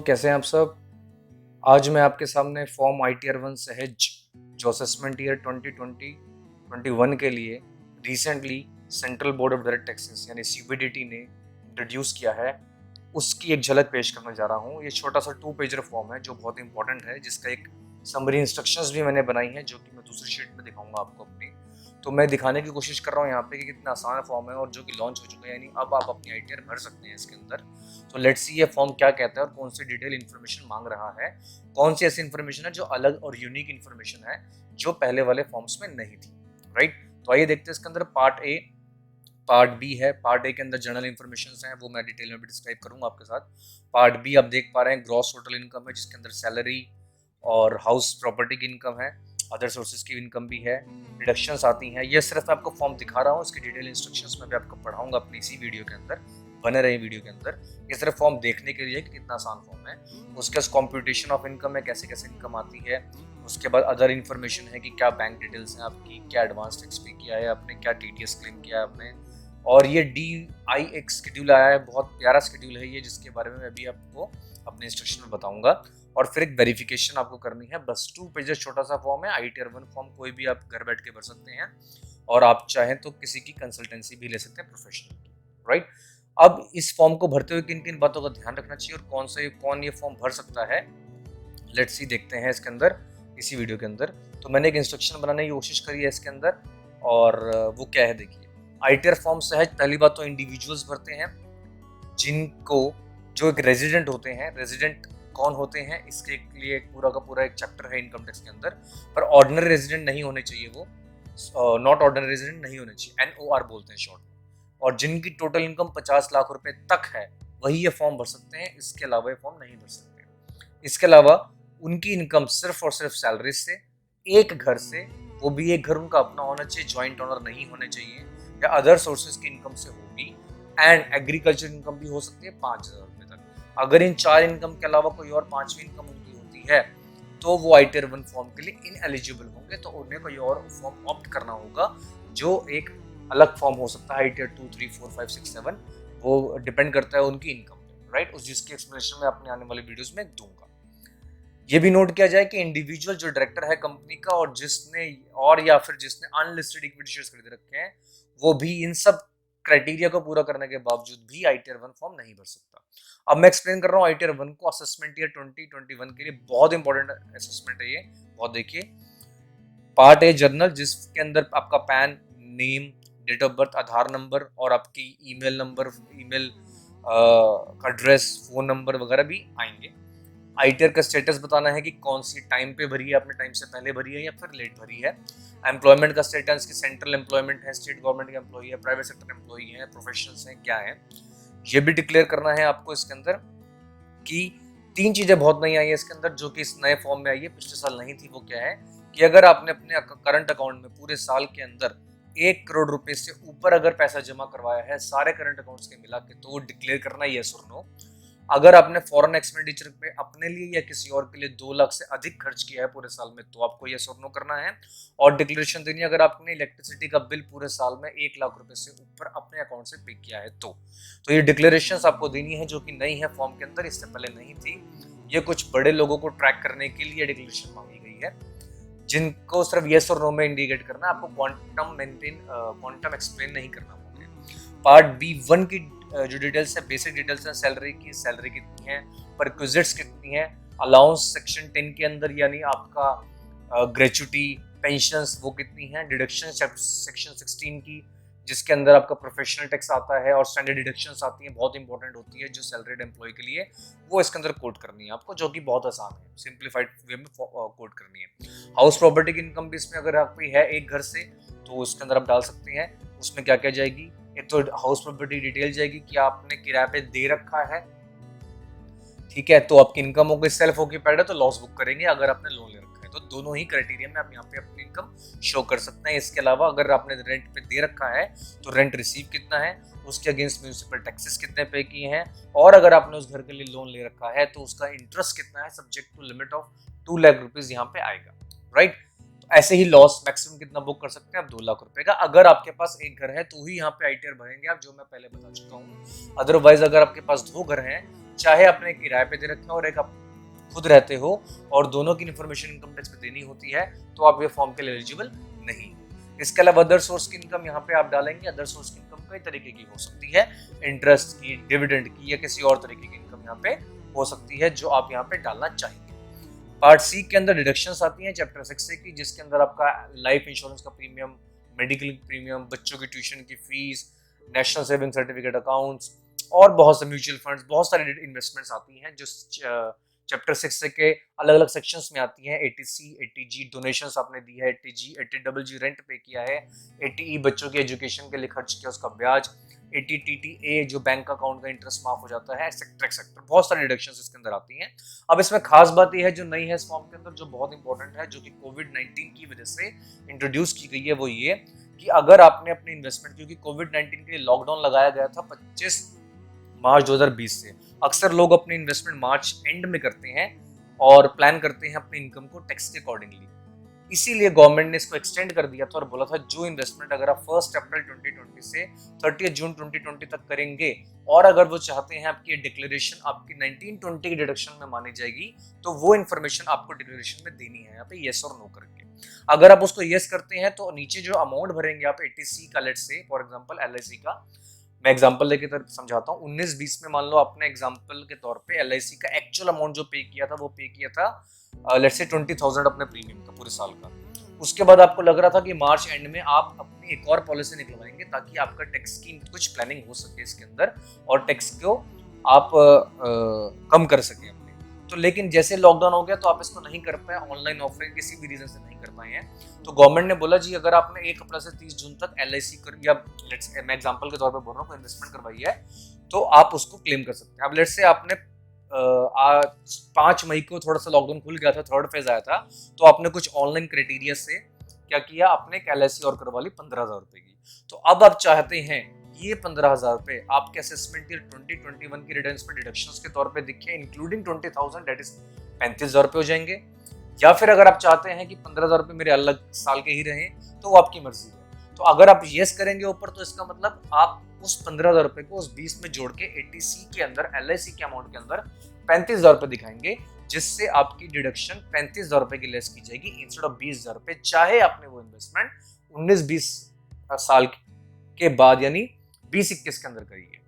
कैसे हैं आप सब। आज मैं आपके सामने फॉर्म ITR-1 सहज जो असेसमेंट ईयर 2020-21 के लिए recently central board of direct taxes यानी CBDT ने इंट्रोड्यूस किया है, उसकी एक झलक पेश करने जा रहा हूँ। ये छोटा सा 2 पेजर फॉर्म है जो बहुत इंपॉर्टेंट है, जिसका एक समरी इंस्ट्रक्शंस भी मैंने बनाई है जो कि मैं दूसरी शीट में दिखाऊंगा आपको अपनी। तो मैं दिखाने की कोशिश कर रहा हूँ यहाँ पे कि कितना आसान फॉर्म है और जो कि लॉन्च हो चुका है, यानी अब आप अपनी ITR भर सकते हैं इसके अंदर। तो लेट्स सी ये फॉर्म क्या कहता है और कौन सी डिटेल इन्फॉर्मेशन मांग रहा है, कौन सी ऐसी इन्फॉर्मेशन है जो अलग और यूनिक इन्फॉर्मेशन है जो पहले वाले फॉर्म्स में नहीं थी। राइट, तो आइए देखते हैं इसके अंदर पार्ट ए, पार्ट बी है। पार्ट ए के अंदर जनरल इन्फॉर्मेशन हैं, वो मैं डिटेल में भी डिस्क्राइब करूंगा आपके साथ। पार्ट बी आप देख पा रहे हैं ग्रॉस टोटल इनकम है, जिसके अंदर सैलरी और हाउस प्रॉपर्टी की इनकम है, अदर सोर्सेज की इनकम भी है, डिडक्शंस आती हैं। ये सिर्फ आपको फॉर्म दिखा रहा हूँ, इसकी डिटेल इंस्ट्रक्शंस में भी आपको पढ़ाऊंगा अपनी इसी वीडियो के अंदर, बने रहे वीडियो के अंदर। ये सिर्फ फॉर्म देखने के लिए कि कितना आसान फॉर्म है। उसके बाद कॉम्प्यूटेशन ऑफ इनकम है, कैसे कैसे इनकम आती है। उसके बाद अदर इन्फॉर्मेशन है कि क्या बैंक डिटेल्स हैं आपकी, क्या एडवांस टैक्स पे किया है आपने, क्या TDS क्लेम किया है आपने। और ये DI एक शेड्यूल आया है, बहुत प्यारा शेड्यूल है ये, जिसके बारे में मैं अभी आपको अपने इंस्ट्रक्शन में बताऊंगा। और फिर एक वेरिफिकेशन आपको करनी है, बस 2 पेजेस छोटा सा फॉर्म है। ITR-1 फॉर्म कोई भी आप घर बैठ के भर सकते हैं और आप चाहें तो किसी की कंसल्टेंसी भी ले सकते हैं प्रोफेशनल की। राइट, अब इस फॉर्म को भरते हुए किन किन बातों का ध्यान रखना चाहिए और कौन ये फॉर्म भर सकता है, लेट्स सी देखते हैं इसके अंदर इसी वीडियो के अंदर। तो मैंने एक इंस्ट्रक्शन बनाने की कोशिश करी है इसके अंदर, और वो क्या है देखिए। ITR फॉर्म सहज पहली बात तो इंडिविजुअल्स भरते हैं जिनको, जो एक रेजिडेंट होते हैं। रेजिडेंट कौन होते हैं इसके लिए एक पूरा का पूरा एक चैप्टर है इनकम टैक्स के अंदर, पर ऑर्डिनरी रेजिडेंट नहीं होने चाहिए, वो नॉट ऑर्डिनरी रेजिडेंट नहीं होने चाहिए, NOR बोलते हैं शॉर्ट में। और जिनकी टोटल इनकम 50 लाख रुपए तक है वही ये फॉर्म भर सकते हैं, इसके अलावा ये फॉर्म नहीं भर सकते। इसके अलावा उनकी इनकम सिर्फ और सिर्फ सैलरी से, एक घर से, वो भी एक घर उनका अपना होना चाहिए, ज्वाइंट ओनर नहीं होने चाहिए, या अदर सोर्सेज की इनकम से होगी। एंड एग्रीकल्चर इनकम भी हो सकती है 5,000 रुपए तक। अगर इन 4 इनकम के अलावा कोई और 5वीं इनकम उनकी होती है तो वो ITR-1 फॉर्म के लिए इनएलिजिबल होंगे, तो उन्हें कोई और फॉर्म ऑप्ट करना होगा जो एक अलग फॉर्म हो सकता है ITR-2, 3, 4, 5, 6, 7, वो डिपेंड करता है उनकी इनकम पे। राइट, उस जिसकी एक्सप्लेनेशन मैं अपने आने वाले वीडियोस में दूंगा। ये भी नोट किया जाए कि इंडिविजुअल जो डायरेक्टर है कंपनी का और जिसने अनलिस्टेड इक्विटी शेयर्स खरीद रखे हैं, वो भी इन सब क्राइटेरिया को पूरा करने के बावजूद भी ITR-1 फॉर्म नहीं भर सकता। अब मैं एक्सप्लेन कर रहा हूँ ITR-1 को। असेसमेंट ईयर 2021 के लिए बहुत इंपॉर्टेंट असेसमेंट है ये, बहुत देखिए। पार्ट ए जर्नल, जिसके अंदर आपका PAN, name, date of birth, Aadhaar number और आपकी ईमेल नंबर, ईमेल का एड्रेस, फोन नंबर वगैरह भी आएंगे। ITR का स्टेटस बताना है कि कौन सी टाइम पे भरी है आपने, टाइम से पहले भरी है या फिर लेट भरी है। एम्प्लॉयमेंट का स्टेटस की सेंट्रल एम्प्लॉयमेंट है, स्टेट गवर्नमेंट का एम्प्लॉई है, प्राइवेट सेक्टर एम्प्लॉई है, प्रोफेशनल्स हैं, क्या है। ये भी डिक्लेयर करना है आपको इसके अंदर कि 3 चीजें बहुत नई आई है इसके अंदर जो कि इस नए फॉर्म में आई है, पिछले साल नहीं थी। वो क्या है कि अगर आपने अपने करंट अकाउंट में पूरे साल के अंदर 1 करोड़ रुपए से ऊपर अगर पैसा जमा करवाया है सारे करंट अकाउंट्स के मिला के, तो वो डिक्लेयर करना है यस और नो। अगर आपने फॉरेन एक्सपेंडिचर पे अपने लिए या किसी और के लिए 2 लाख से अधिक खर्च किया है पूरे साल में, तो आपको यस और नो करना है। और डिक्लेरेशन देनी है अगर आपने इलेक्ट्रिसिटी का बिल पूरे साल में 1 लाख रुपए से ऊपर अपने अकाउंट से पे किया है तो ये डिक्लेरेशंस आपको देनी है, जो कि नई है फॉर्म के अंदर, इससे पहले नहीं थी। ये कुछ बड़े लोगों को ट्रैक करने के लिए डिक्लेरेशन मांगी गई है, जिनको सिर्फ यस और नो में इंडिकेट करना है, आपको क्वांटम एक्सप्लेन नहीं करना होगा। पार्ट B1 की जो डिटेल्स है, बेसिक डिटेल्स है, सैलरी की, सैलरी कितनी है, परक्विजिट्स कितनी है, अलाउंस सेक्शन 10 के अंदर यानी आपका ग्रेचुटी, पेंशंस वो कितनी है, डिडक्शन सेक्शन 16 की जिसके अंदर आपका प्रोफेशनल टैक्स आता है और स्टैंडर्ड डिडक्शंस आती हैं, बहुत इंपॉर्टेंट होती है जो सैलरीड एम्प्लॉय के लिए, वो इसके अंदर कोड करनी है आपको, जो कि बहुत आसान है, सिंप्लीफाइड वे में कोड करनी है। हाउस प्रॉपर्टी की इनकम भी इसमें अगर आपकी है एक घर से, तो उसके अंदर आप डाल सकते हैं। उसमें क्या क्या जाएगी, एक तो हाउस प्रॉपर्टी डिटेल जाएगी कि आपने किराए पे दे रखा है, ठीक है, तो आपकी इनकम हो गई, सेल्फ ऑक्यूपाइड है तो लॉस बुक करेंगे, अगर आपने लोन ले रखा है तो दोनों ही क्राइटेरिया में आप यहाँ पे अपनी इनकम शो कर सकते हैं। इसके अलावा अगर आपने रेंट पे दे रखा है तो रेंट रिसीव कितना है, उसके अगेंस्ट म्यूनिसिपल टैक्सेस कितने पे किए हैं, और अगर आपने उस घर के लिए लोन ले रखा है तो उसका इंटरेस्ट कितना है, subject to limit of 2 lakh rupees यहाँ पे आएगा। राइट, ऐसे ही लॉस मैक्सिमम कितना बुक कर सकते हैं आप, 2 लाख रुपए का। अगर आपके पास एक घर है तो ही यहाँ पे ITR भरेंगे आप, जो मैं पहले बता चुका हूँ। अदरवाइज अगर आपके पास 2 घर हैं चाहे आपने किराए पे दे रखे हो और एक आप खुद रहते हो और दोनों की इन्फॉर्मेशन इनकम टैक्स पे देनी होती है, तो आप ये फॉर्म के लिए एलिजिबल नहीं। इसके अलावा अदर सोर्स की इनकम यहाँ पे आप डालेंगे। अदर सोर्स की इनकम कई तरीके की हो सकती है, इंटरेस्ट की, डिविडेंड की, या किसी और तरीके की इनकम यहाँ पे हो सकती है जो आप यहाँ पे डालना चाहेंगे। पार्ट सी के अंदर डिडक्शंस आती हैं चैप्टर 6 से की, जिसके अंदर आपका लाइफ इंश्योरेंस का प्रीमियम, मेडिकल प्रीमियम, बच्चों की ट्यूशन की fees, national saving certificate accounts और बहुत से म्यूचुअल फंड्स, बहुत सारी इन्वेस्टमेंट्स आती हैं जो चैप्टर 6 से के अलग अलग सेक्शंस में आती हैं। एटीसी, एटीजी डोनेशंस आपने दी है, एटीजी, एटीडब्ल्यूजी रेंट पे किया है, एटीई बच्चों की एजुकेशन के लिए खर्च किया उसका ब्याज, एटीटीटीए जो बैंक अकाउंट का इंटरेस्ट माफ हो जाता है, एक्सेट्रा एक्सेट्रा, बहुत सारी डिडक्शंस इसके अंदर आती हैं। अब इसमें खास बात यह है जो नई है इस फॉर्म के अंदर, जो बहुत इंपॉर्टेंट है, जो कि कोविड-19 की वजह से इंट्रोड्यूस की गई है, वो ये कि अगर आपने अपनी इन्वेस्टमेंट, क्योंकि कोविड-19 के लिए लॉकडाउन लगाया गया था 25 मार्च 2020 से, अक्सर लोग अपनी इन्वेस्टमेंट मार्च एंड में करते हैं और प्लान करते हैं अपनी इनकम को टैक्स के अकॉर्डिंगली। इसीलिए गवर्नमेंट ने इसको एक्सटेंड कर दिया था और बोला था जो इन्वेस्टमेंट अगर आप 1 अप्रैल 2020 से 30 जून 2020 तक करेंगे और अगर वो चाहते हैं आपकी डिक्लेरेशन आपकी 1920 की डिडक्शन में मानी जाएगी, तो वो इन्फॉर्मेशन आपको डिक्लेरेशन में देनी है यहाँ पे येस और नो करके। अगर आप उसको येस करते हैं तो नीचे जो अमाउंट भरेंगे आप एटीसी का, let's say for example LIC का, मैं एग्जांपल लेके समझाता हूँ। 19-20 में मान लो आपने एग्जांपल के तौर पे एलआईसी का एक्चुअल अमाउंट जो पे किया था वो पे किया था लेट्स से 20,000 अपने प्रीमियम का पूरे साल का। उसके बाद आपको लग रहा था कि मार्च एंड में आप अपनी एक और पॉलिसी निकलवाएंगे ताकि आपका टैक्स की कुछ प्लानिंग हो सके इसके अंदर और टैक्स को आप कम कर सके अपने। तो लेकिन जैसे लॉकडाउन हो गया तो आप इसको नहीं कर पाए, ऑनलाइन ऑफलाइन किसी भी रीजन से नहीं कर पाए हैं, तो गवर्नमेंट ने बोला जी अगर आपने 1 अप्रैल से 30 जून तक एलआईसी कर या लेट्स मैं एग्जांपल के तौर पे बोल रहा हूँ इन्वेस्टमेंट करवाई है, तो आप उसको क्लेम कर सकते हैं। अब लेट्स से आपने 5 मई को थोड़ा सा लॉकडाउन खुल गया था, थर्ड फेज आया था, तो आपने कुछ ऑनलाइन क्राइटेरिया से क्या किया, आपने एक एलआईसी और करवा ली 15,000 रुपए की। तो अब आप चाहते हैं ये 15,000 रुपए आपके असेसमेंट ईयर 2021 की रिटर्न्स पे डिडक्शंस के तौर पे दिखे, इंक्लूडिंग 20,000 दैट इज 35,000 रुपए हो जाएंगे। या फिर अगर आप चाहते हैं कि 15,000 रुपए मेरे अलग साल के ही रहें, तो वो आपकी मर्जी है। तो अगर आप येस करेंगे ऊपर, तो इसका मतलब आप उस 15,000 रुपए को उस 20 में जोड़ के एटीसी के अंदर, एलआईसी के अमाउंट के अंदर 35,000 रुपए दिखाएंगे, जिससे आपकी डिडक्शन 35,000 रुपए की लेस की जाएगी इंस्टेड ऑफ 20,000 रुपए, चाहे आपने वो इन्वेस्टमेंट 19-20 साल के बाद यानी 20-21 के अंदर करी है।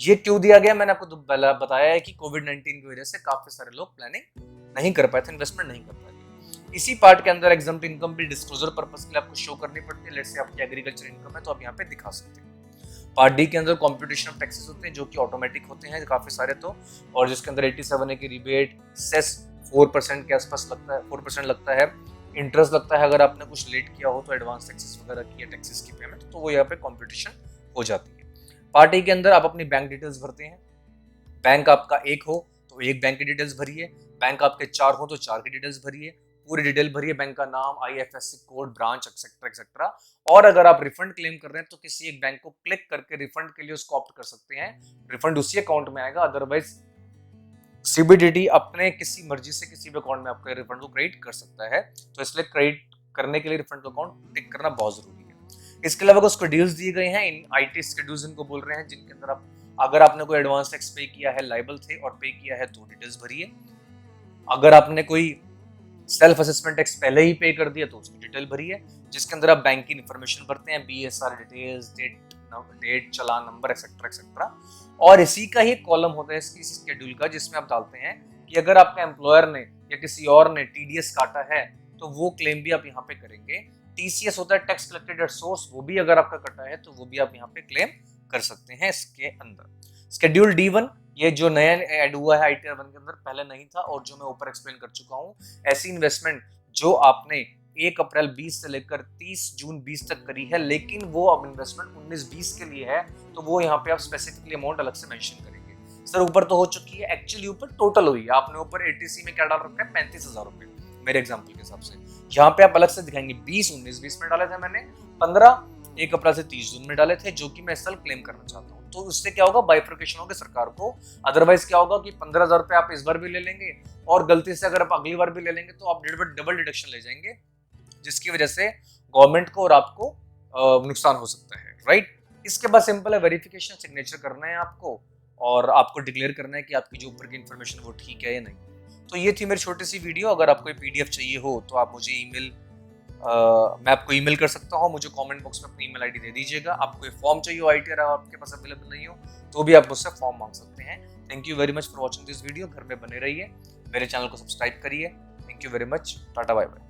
ये क्यों दिया गया, मैंने आपको बताया है कि कोविड-19 की वजह से काफी सारे लोग प्लानिंग नहीं कर पाए थे, इन्वेस्टमेंट नहीं कर पाए थे। इसी पार्ट के अंदर एग्जाम्प्ट इनकम भी डिस्क्लोजर पर्पस के लिए आपको शो करनी पड़ती है। लेट्स से आपकी एग्रीकल्चर इनकम है तो आप यहाँ पे दिखा सकते हैं। पार्ट डी के अंदर कॉम्पिटिशन ऑफ टैक्सेस होते हैं जो कि ऑटोमेटिक होते हैं काफी सारे, तो और जिसके अंदर 87 की रिबेट, सेस 4% के आसपास लगता है, 4% लगता है, इंटरेस्ट लगता है अगर आपने कुछ लेट किया हो तो एडवांस टैक्सेस वगैरह किया, टैक्सेस की पेमेंट, तो वो यहाँ पे कॉम्पिटिशन हो जाती है। पार्ट ए के अंदर आप अपनी बैंक डिटेल्स भरते हैं। बैंक आपका एक हो तो एक बैंक की डिटेल्स भरिए, बैंक आपके 4 हो तो 4 की डिटेल्स भरिए, पूरी डिटेल भरिए, बैंक का नाम, IFSC code, branch etcetera etcetera. और अगर आप रिफंड क्लेम कर रहे हैं तो किसी एक बैंक को क्लिक करके रिफंड के लिए उसको ऑप्ट कर सकते हैं, रिफंड उसी अकाउंट में आएगा। अदरवाइज सीबीडीटी अपने किसी मर्जी से किसी भी अकाउंट में आपका रिफंड को क्रेडिट कर सकता है, तो इसलिए क्रेडिट करने के लिए रिफंड अकाउंट टिक करना बहुत जरूरी है। इसके अलावा कुछ शेड्यूल्स दिए गए हैं, इन आईटी शेड्यूल्स इनको बोल रहे हैं, जिनके अंदर आप अगर आपने कोई एडवांस टैक्स पे किया है, लायबल थे और पे किया है तो डिटेल्स भरिए। अगर आपने कोई सेल्फ असेसमेंट टैक्स पहले ही पे कर दिया तो उसकी डिटेल भरिए, जिसके अंदर आप बैंक की इन्फॉर्मेशन भरते हैं, बीएसआर डिटेल्स, डेट, चालान नंबर एक्सेट्रा एक्सेट्रा। और इसी का ही कॉलम होता है इसकी शेड्यूल का, जिसमें आप डालते हैं कि अगर आपका एम्प्लॉयर ने या किसी और ने टीडीएस काटा है तो वो क्लेम भी आप यहाँ पे करेंगे। टीसीएस होता है टैक्स कलेक्टेड एट सोर्स, वो भी अगर आपका कटा है तो वो भी आप यहाँ पे क्लेम कर सकते हैं इसके अंदर। शेड्यूल D1 ये जो नया ऐड हुआ है आईटीआर 1 के अंदर, पहले नहीं था और जो मैं ऊपर एक्सप्लेन कर चुका हूँ। ऐसी इन्वेस्टमेंट जो आपने 1 अप्रैल 20 से लेकर 30 जून 20 तक करी है, लेकिन वो अब इन्वेस्टमेंट 19-20 के लिए है, तो वो यहाँ पे आप स्पेसिफिकली अमाउंट अलग से मेंशन करेंगे। सर ऊपर तो हो चुकी है, एक्चुअली ऊपर टोटल हुई है, आपने ऊपर एटीसी में क्या डाल रखा है, 35,000 रुपए मेरे एग्जाम्पल के हिसाब से। यहाँ पे आप अलग से दिखाएंगे 20, 19, 20 में डाले थे मैंने, 15 1 अप्रैल से 30 जून में डाले थे, जो कि मैं इस साल क्लेम करना चाहता हूँ। तो उससे क्या होगा, बाइफर्केशन होगा सरकार को। अदरवाइज क्या होगा कि 15,000 रुपए आप इस बार भी ले लेंगे और गलती से अगर आप अगली बार भी ले लेंगे तो आप डबल डिडक्शन ले जाएंगे, जिसकी वजह से गवर्नमेंट को और आपको नुकसान हो सकता है, राइट। इसके बाद सिंपल है, वेरिफिकेशन सिग्नेचर करना है आपको, और आपको डिक्लेयर करना है कि आपकी जो ऊपर की इन्फॉर्मेशन वो ठीक है या नहीं। तो ये थी मेरी छोटी सी वीडियो। अगर आपको PDF चाहिए हो तो आप मुझे मैं आपको ईमेल कर सकता हूँ, मुझे कमेंट बॉक्स में अपनी ईमेल आईडी दे दीजिएगा। आपको कोई फॉर्म चाहिए हो ITR आपके पास अवेलेबल नहीं हो तो भी आप मुझसे फॉर्म मांग सकते हैं। Thank you very much for watching this video. घर में बने रहिए, मेरे चैनल को सब्सक्राइब करिए। Thank you very much, tata bye bye.